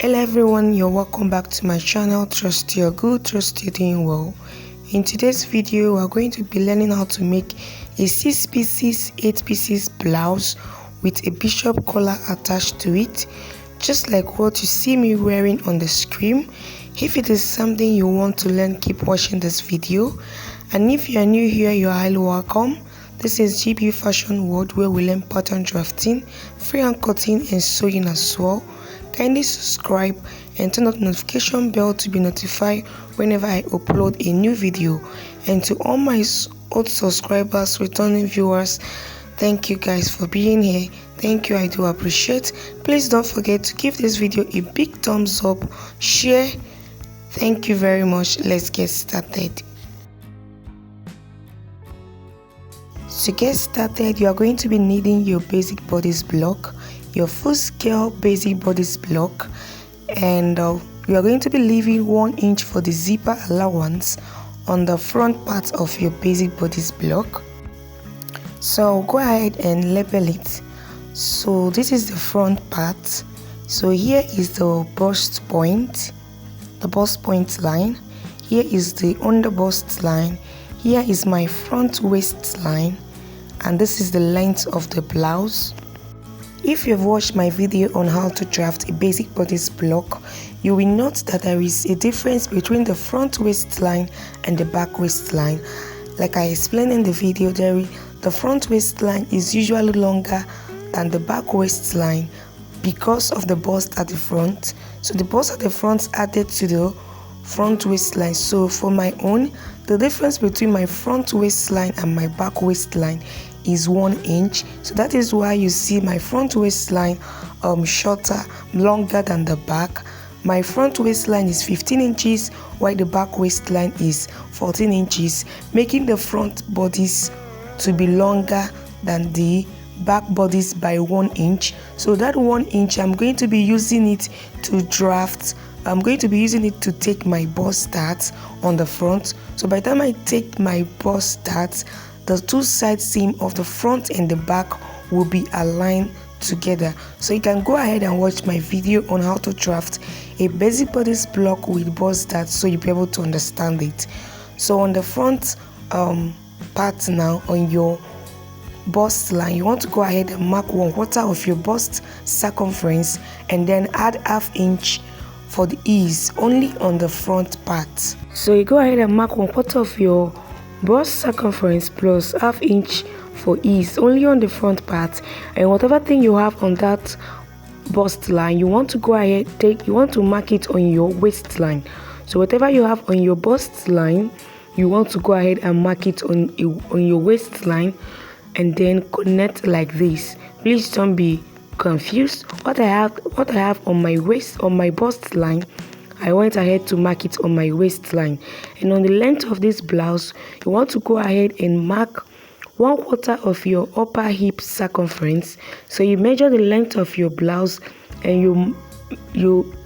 Hello everyone, you're welcome back to my channel. Trust you're good, trust you're doing well. In today's video, we're going to be learning how to make a 6 pieces, 8 pieces blouse with a bishop collar attached to it, just like what you see me wearing on the screen. If it is something you want to learn, keep watching this video. And if you are new here, you're highly welcome. This is GB Fashion World, where we learn pattern drafting, freehand cutting and sewing as well. Kindly subscribe and turn on the notification bell to be notified whenever I upload a new video. And to all my old subscribers, returning viewers, thank you guys for being here. Thank you, I do appreciate. Please don't forget to give this video a big thumbs up, share. Thank you very much. Let's get started. To get started, you are going to be needing your basic bodice block, your full scale basic bodice block, and you are going to be leaving 1 inch for the zipper allowance on the front part of your basic bodice block. So go ahead and label it. So this is the front part. So here is the bust point line. Here is the under bust line. Here is my front waist line, and this is the length of the blouse. If you've watched my video on how to draft a basic bodice block, you will note that there is a difference between the front waistline and the back waistline. Like I explained in the video, the front waistline is usually longer than the back waistline because of the bust at the front. So the bust at the front added to the front waistline. So for my own, the difference between my front waistline and my back waistline is 1 inch. So that is why you see my front waistline shorter, longer than the back. My front waistline is 15 inches while the back waistline is 14 inches, making the front bodice to be longer than the back bodice by 1 inch. So that 1 inch, I'm going to be using it to draft. I'm going to be using it to take my bust start on the front. So by the time I take my bust start, the two side seam of the front and the back will be aligned together. So you can go ahead and watch my video on how to draft a basic bodice block with bust start, so you'll be able to understand it. So on the front part now, on your bust line, you want to go ahead and mark 1/4 of your bust circumference and then add ½ inch for the ease only on the front part. So you go ahead and mark 1/4 of your bust circumference plus ½ inch for ease only on the front part, and whatever thing you have on that bust line, you want to go ahead you want to mark it on your waistline. So whatever you have on your bust line, you want to go ahead and mark it on your waistline and then connect like this. Please don't be confused. What I have on my waist, on my bust line, I went ahead to mark it on my waistline. And on the length of this blouse, you want to go ahead and mark 1/4 of your upper hip circumference. So you measure the length of your blouse and you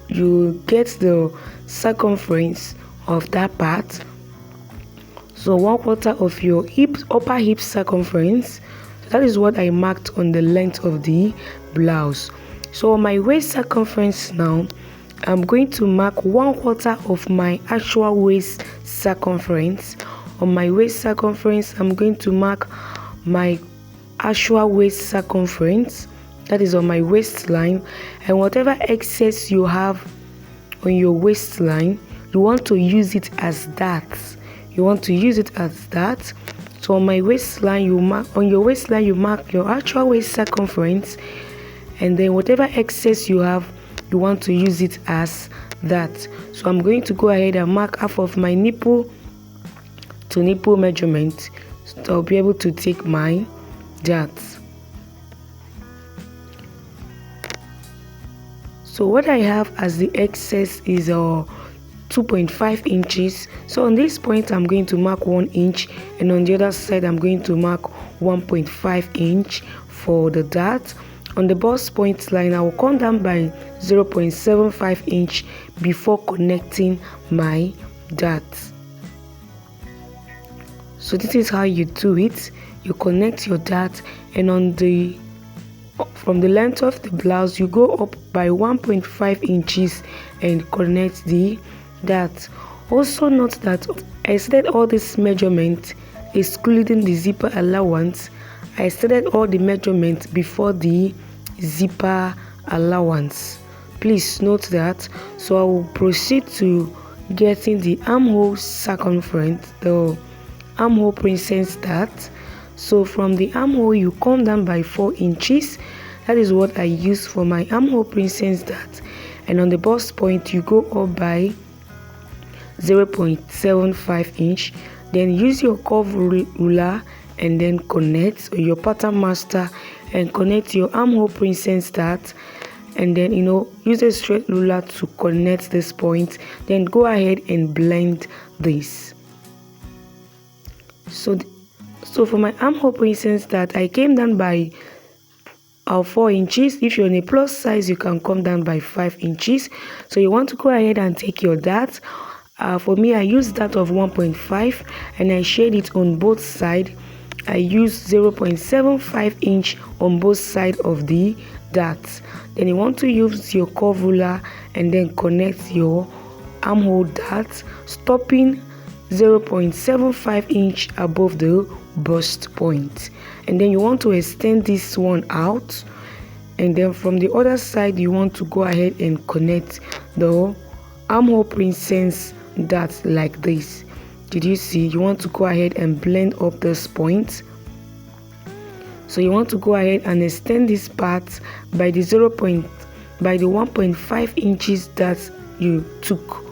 get the circumference of that part. So 1/4 of your upper hip circumference. That is what I marked on the length of the blouse. So on my waist circumference now, I'm going to mark 1/4 of my actual waist circumference. On my waist circumference, I'm going to mark my actual waist circumference. That is on my waistline. And whatever excess you have on your waistline, you want to use it as that. You want to use it as that. So on my waistline, you mark your actual waist circumference, and then whatever excess you have, you want to use it as that. So I'm going to go ahead and mark half of my nipple to nipple measurement, so I'll be able to take my darts. So what I have as the excess is 2.5 inches. So on this point, I'm going to mark 1 inch, and on the other side, I'm going to mark 1.5 inch for the dart. On the bust point line, I will come down by 0.75 inch before connecting my dart. So this is how you do it. You connect your dart, and on the from the length of the blouse, you go up by 1.5 inches and connect the dart. Also note that I stated all this measurement excluding the zipper allowance. I stated all the measurements before the zipper allowance. Please note that. So I will proceed to getting the armhole circumference, the armhole princess dart. So from the armhole, you come down by 4 inches. That is what I use for my armhole princess dart. And on the bust point, you go up by 0.75 inch. Then use your curve ruler and then connect, or your pattern master, and connect your armhole princess dart. And then use a straight ruler to connect this point. Then go ahead and blend this. So for my armhole princess dart, I came down by 4 inches. If you're in a plus size, you can come down by 5 inches. So you want to go ahead and take your dart. For me, I use dart of 1.5 and I shade it on both sides. I use 0.75 inch on both sides of the dart. Then you want to use your curve ruler and then connect your armhole dart, stopping 0.75 inch above the bust point. And then you want to extend this one out, and then from the other side you want to go ahead and connect the armhole princess dart like this. Did you see? You want to go ahead and blend up this point. So you want to go ahead and extend this part by the 1.5 inches that you took.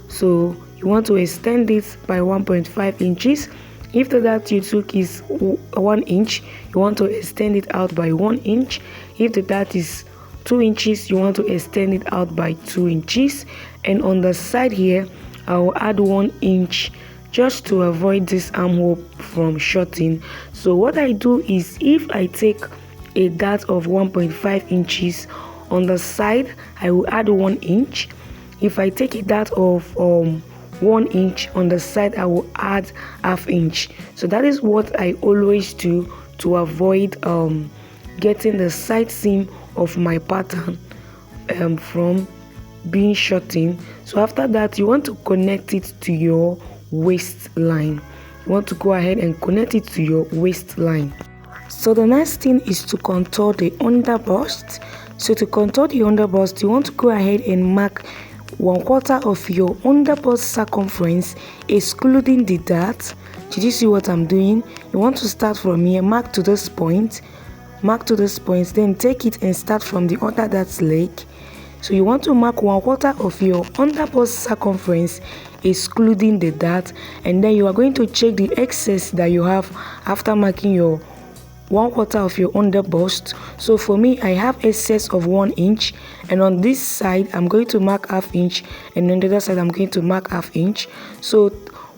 So you want to extend it by 1.5 inches. If the dart you took is 1 inch, you want to extend it out by 1 inch. If the dart is 2 inches, you want to extend it out by 2 inches. And on the side here, I will add 1 inch just to avoid this armhole from shorting. So what I do is, if I take a dart of 1.5 inches on the side, I will add 1 inch. If I take a dart of 1 inch on the side, I will add ½ inch. So that is what I always do to avoid getting the side seam of my pattern from being shorting. So after that, you want to connect it to your waistline. You want to go ahead and connect it to your waistline. So the next thing is to contour the under bust. So to contour the under bust, you want to go ahead and mark 1/4 of your under bust circumference excluding the dart. Did you see what I'm doing? You want to start from here, mark to this point, then take it and start from the other dart's leg. So you want to mark 1/4 of your under bust circumference excluding the dart, and then you are going to check the excess that you have after marking your 1/4 of your under bust. So for me, I have excess of 1 inch, and on this side I'm going to mark ½ inch, and on the other side I'm going to mark ½ inch. So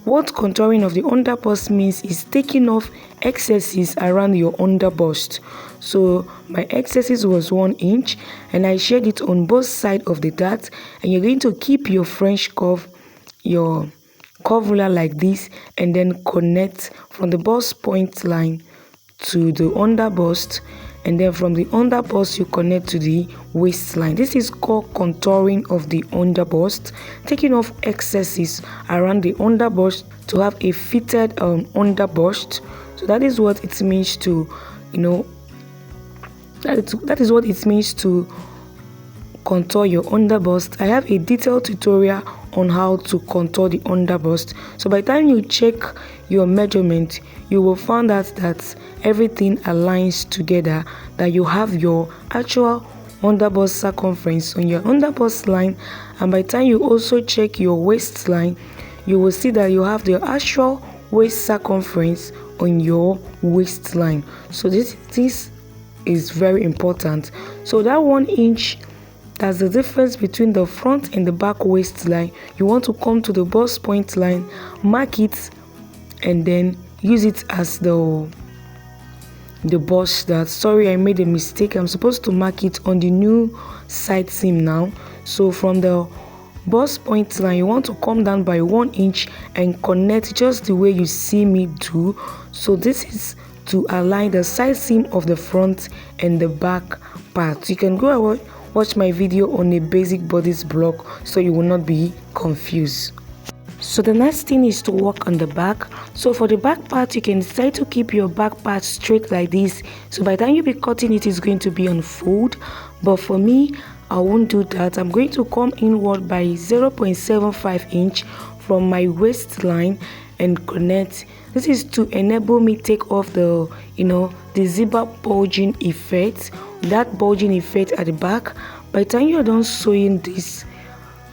what contouring of the under bust means is taking off excesses around your under bust. So my excesses was 1 inch, and I shared it on both sides of the dart. And you're going to keep your French curve, your curve ruler like this, and then connect from the bust point line to the under bust, and then from the under bust you connect to the waistline. This is called contouring of the under bust, taking off excesses around the under bust to have a fitted under bust. So that is what it means to, that is what it means to contour your under bust. I have a detailed tutorial on how to contour the under bust. So by the time you check your measurement, you will find out that everything aligns together, that you have your actual under bust circumference on your under bust line. And by the time you also check your waistline, you will see that you have the actual waist circumference on your waistline. So this is very important. So that 1 inch, that's the difference between the front and the back waistline. You want to come to the bust point line, mark it, and then use it as the bust dart. Sorry, I made a mistake. I'm supposed to mark it on the new side seam now. So from the bust point line, you want to come down by 1 inch and connect just the way you see me do. So this is to align the side seam of the front and the back part. You can go and watch my video on a basic bodice block so you will not be confused. So the next thing is to work on the back. So for the back part, you can decide to keep your back part straight like this. So by the time you be cutting it, is going to be on fold. But for me, I won't do that. I'm going to come inward by 0.75 inch from my waistline and connect. This is to enable me take off the the zipper bulging effect, that bulging effect at the back. By the time you're done sewing this,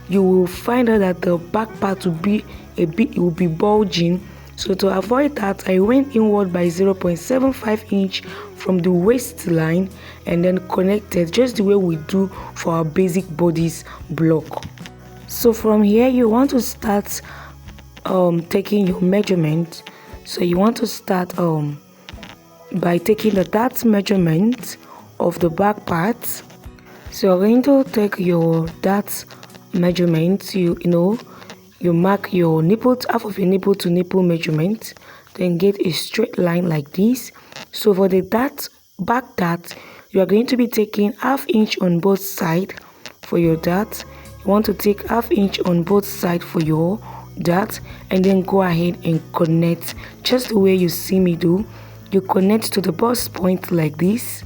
you will find out that the back part will be bulging. So to avoid that, I went inward by 0.75 inch from the waistline and then connected just the way we do for our basic bodice block. So from here, you want to start taking your measurement. So you want to start by taking the dart measurement of the back part. So you're going to take your dart measurement. You mark your nipple, half of your nipple to nipple measurement, then get a straight line like this. So for the back dart, you are going to be taking ½ inch on both sides for your dart. You want to take ½ inch on both sides for your dart, and then go ahead and connect just the way you see me do. You connect to the bust point like this.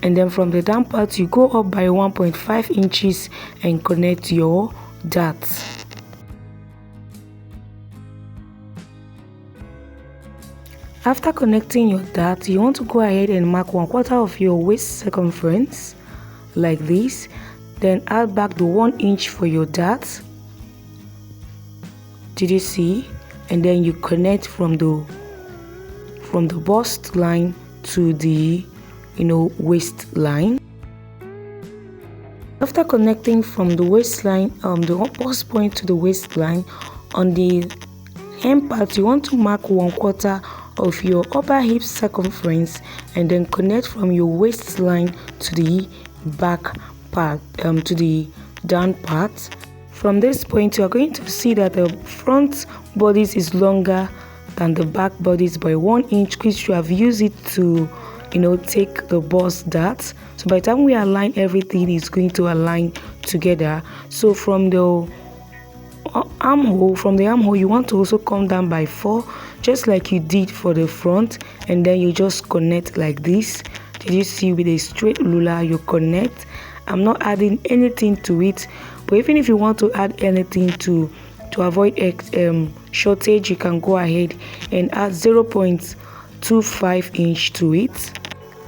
And then from the down part, you go up by 1.5 inches and connect your darts. After connecting your dart, you want to go ahead and mark 1/4 of your waist circumference like this. Then add back the 1 inch for your dart. Did you see? And then you connect from the bust line to the waistline. After connecting from the waistline, the bust point to the waistline, on the hem part, you want to mark 1/4 of your upper hip circumference and then connect from your waistline to the back part, to the down part. From this point, you are going to see that the front bodice is longer than the back bodice by 1 inch, which you have used it to take the bust dart. So by the time we align everything, it's going to align together. So from the armhole, you want to also come down by 4, just like you did for the front, and then you just connect like this. Did you see? With a straight ruler you connect. I'm not adding anything to it, but even if you want to add anything to avoid shortage, you can go ahead and add 0.25 inch to it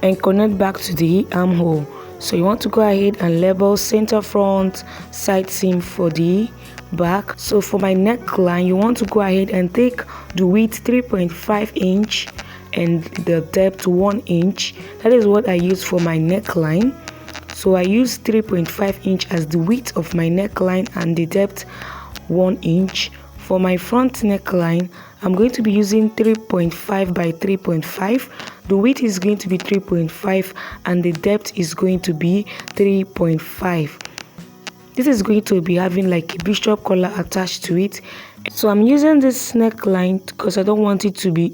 and connect back to the armhole. So you want to go ahead and level center front side seam for the back. So for my neckline, you want to go ahead and take the width 3.5 inch and the depth 1 inch. That is what I use for my neckline. So I use 3.5 inch as the width of my neckline and the depth 1 inch. For my front neckline, I'm going to be using 3.5 by 3.5. The width is going to be 3.5 and the depth is going to be 3.5. This is going to be having like a bishop collar attached to it. So I'm using this neckline because I don't want it to be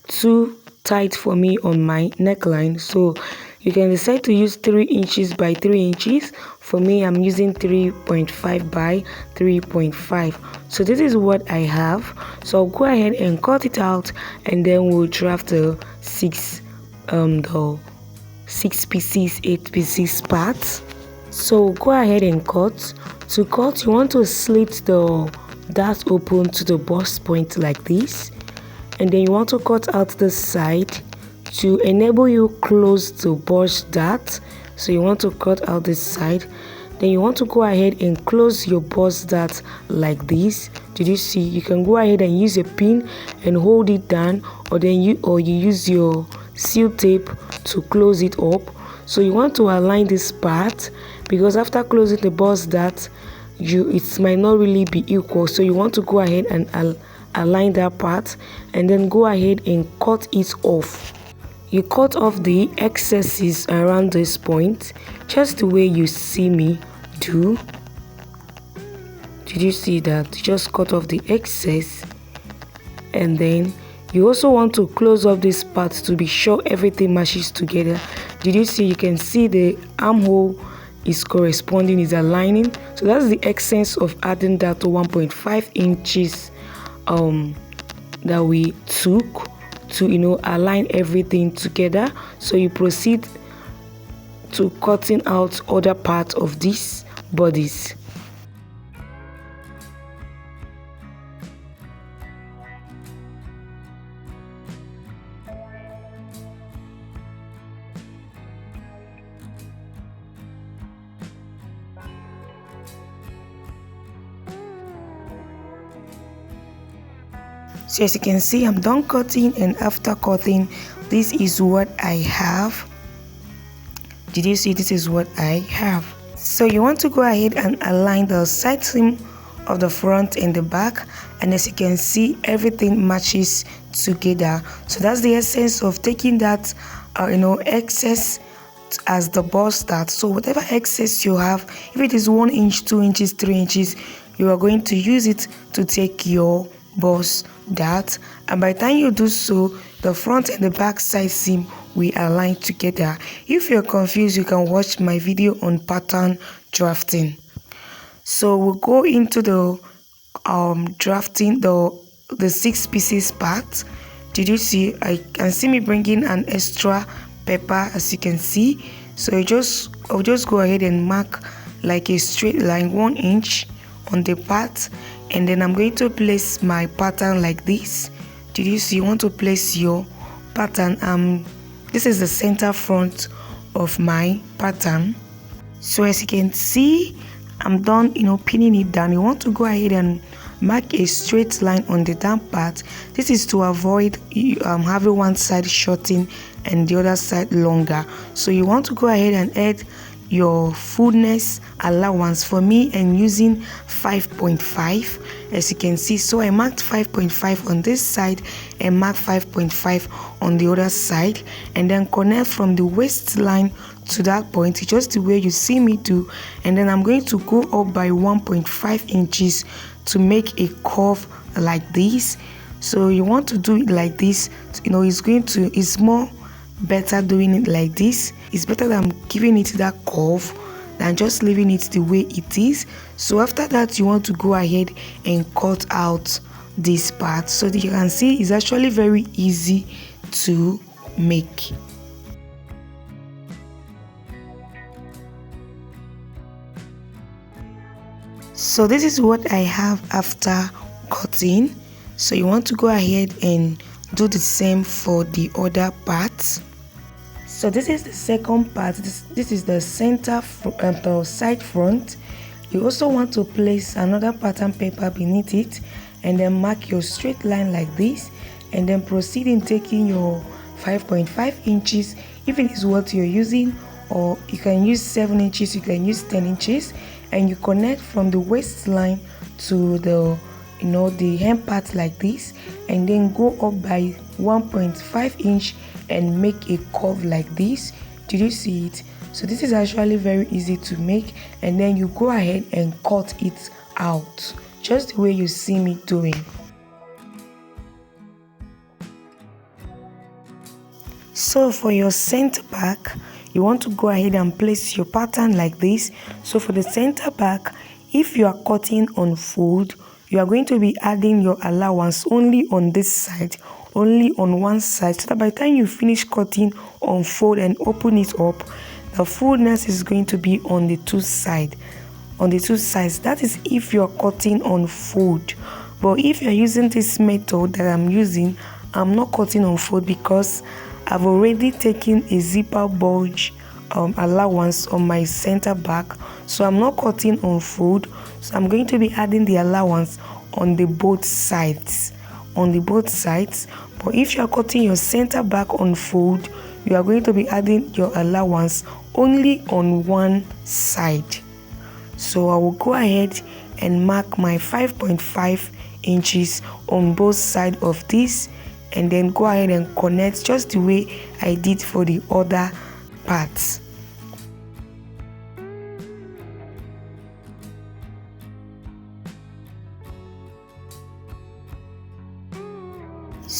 too tight for me on my neckline. So you can decide to use 3 inches by 3 inches. For me, I'm using 3.5 by 3.5. So this is what I have. So I'll go ahead and cut it out, and then we'll draft the 6 pieces, 8 pieces parts. So go ahead and cut. To cut, you want to slit the dart open to the bust point like this, and then you want to cut out the side to enable you close the bust dart. So you want to cut out this side, then you want to go ahead and close your bust dart like this. Did you see? You can go ahead and use a pin and hold it down, or you use your seal tape to close it up. So you want to align this part, because after closing the bust dart, it might not really be equal. So you want to go ahead and align that part, and then go ahead and cut it off. You cut off the excesses around this point, just the way you see me do. Do Did you see that? Just cut off the excess, and then you also want to close up this part to be sure everything matches together. Did you see? You can see the armhole is corresponding, is aligning. So that's the essence of adding that to 1.5 inches that we took to align everything together. So you proceed to cutting out other parts of this bodice. So as you can see, I'm done cutting, and after cutting, this is what I have. Did you see? This is what I have. So you want to go ahead and align the side seam of the front and the back, and as you can see, everything matches together. So that's the essence of taking that excess as the bust start. So whatever excess you have, if it is 1 inch, 2 inches, 3 inches, you are going to use it to take your bust dart, and by the time you do so, the front and the back side seam will align together. If you're confused, you can watch my video on pattern drafting. So we'll go into the drafting the 6 pieces part. Did you see? I can see me bringing an extra paper, as you can see. So I'll just go ahead and mark like a straight line 1 inch on the part, and then I'm going to place my pattern like this. Did you see? You want to place your pattern. This is the center front of my pattern. So as you can see, I'm done pinning it down. You want to go ahead and mark a straight line on the down part. This is to avoid having one side shorting and the other side longer. So you want to go ahead and add your fullness allowance. For me, I'm using 5.5, as you can see. So I marked 5.5 on this side and marked 5.5 on the other side, and then connect from the waistline to that point, just the way you see me do. And then I'm going to go up by 1.5 inches to make a curve like this. So you want to do it like this. It's more better doing it like this. It's better than giving it that curve than just leaving it the way it is. So after that, you want to go ahead and cut out this part, so that you can see it's actually very easy to make. So this is what I have after cutting. So you want to go ahead and do the same for the other parts. So this is the second part. This is the center the side front. You also want to place another pattern paper beneath it, and then mark your straight line like this, and then proceed in taking your 5.5 inches if it is what you're using, or you can use 7 inches, you can use 10 inches, and you connect from the waistline to the the hem part like this, and then go up by 1.5 inch and make a curve like this. Did you see it? So this is actually very easy to make, and then you go ahead and cut it out just the way you see me doing. So for your center back, you want to go ahead and place your pattern like this. So for the center back, if you are cutting on fold, you are going to be adding your allowance only on this side, only on one side, so that by the time you finish cutting on fold and open it up, the fullness is going to be on the two sides. That is if you're cutting on fold. But if you're using this method that I'm using, I'm not cutting on fold because I've already taken a zipper bulge allowance on my center back, so I'm not cutting on fold. So I'm going to be adding the allowance on the both sides. But if you are cutting your center back on fold, you are going to be adding your allowance only on one side. So I will go ahead and mark my 5.5 inches on both sides of this, and then go ahead and connect just the way I did for the other parts.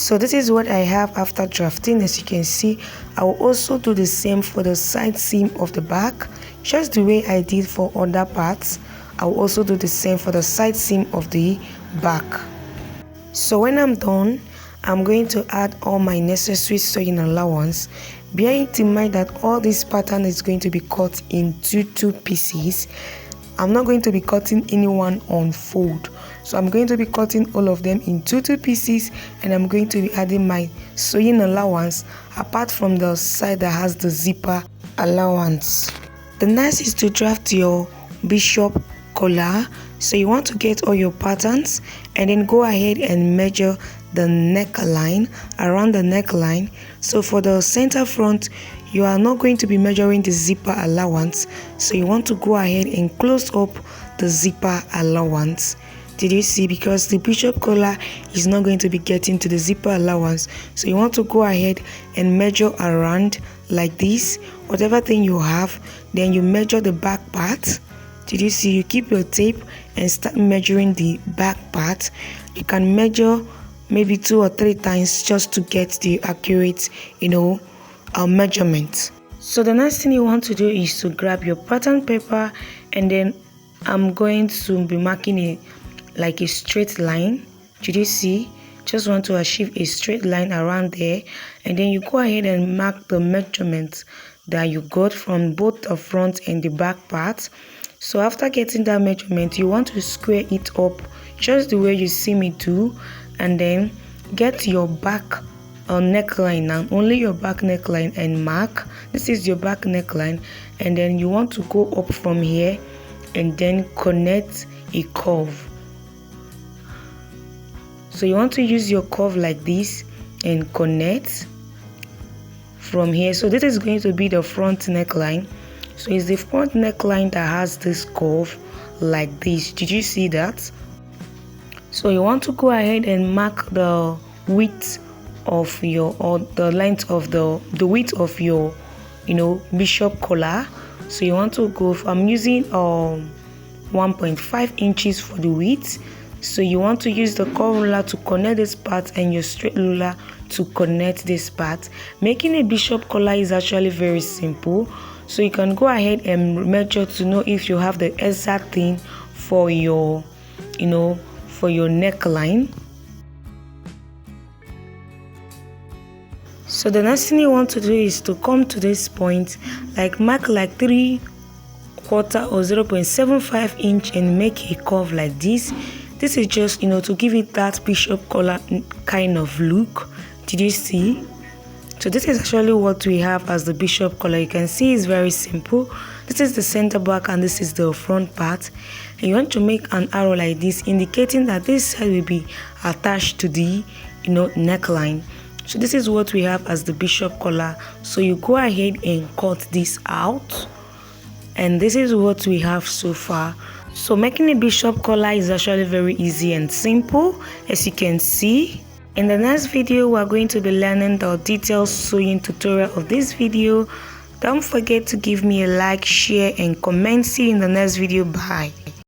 So this is what I have after drafting. As you can see, I will also do the same for the side seam of the back, just the way I did for other parts. I will also do the same for the side seam of the back. So when I'm done, I'm going to add all my necessary sewing allowance. Bear in mind that all this pattern is going to be cut into 2 pieces. I'm not going to be cutting any one on fold, so I'm going to be cutting all of them into 2 pieces, and I'm going to be adding my sewing allowance apart from the side that has the zipper allowance. The next is to draft your bishop collar. So you want to get all your patterns and then go ahead and measure the neckline, around the neckline. So for the center front, you are not going to be measuring the zipper allowance, so you want to go ahead and close up the zipper allowance. Did you see? Because the bishop collar is not going to be getting to the zipper allowance, so you want to go ahead and measure around like this, whatever thing you have, then you measure the back part. Did you see? You keep your tape and start measuring the back part. You can measure maybe 2 or 3 times just to get the accurate, measurement. So the next thing you want to do is to grab your pattern paper, and then I'm going to be marking like a straight line. Did you see? Just want to achieve a straight line around there, and then you go ahead and mark the measurements that you got from both the front and the back part. So after getting that measurement, you want to square it up just the way you see me do, and then get your back neckline now, only your back neckline, and mark. This is your back neckline, and then you want to go up from here and then connect a curve. So you want to use your curve like this and connect from here. So this is going to be the front neckline. So it's the front neckline that has this curve like this. Did you see that? So you want to go ahead and mark the width of your, or the length of the width of your bishop collar. So you want to go, I'm using 1.5 inches for the width. So you want to use the curve ruler to connect this part and your straight ruler to connect this part. Making a bishop collar is actually very simple. So you can go ahead and measure to know if you have the exact thing for your for your neckline. So the next thing you want to do is to come to this point, like mark like 3/4 or 0.75 inch and make a curve like this. This is just to give it that bishop collar kind of look. Did you see? So this is actually what we have as the bishop collar. You can see it's very simple. This is the center back and this is the front part. And you want to make an arrow like this, indicating that this side will be attached to the neckline. So this is what we have as the bishop collar. So you go ahead and cut this out, and this is what we have so far. So making a bishop collar is actually very easy and simple, as you can see. In the next video, we are going to be learning the detailed sewing tutorial of this video. Don't forget to give me a like, share and comment. See you in the next video. Bye.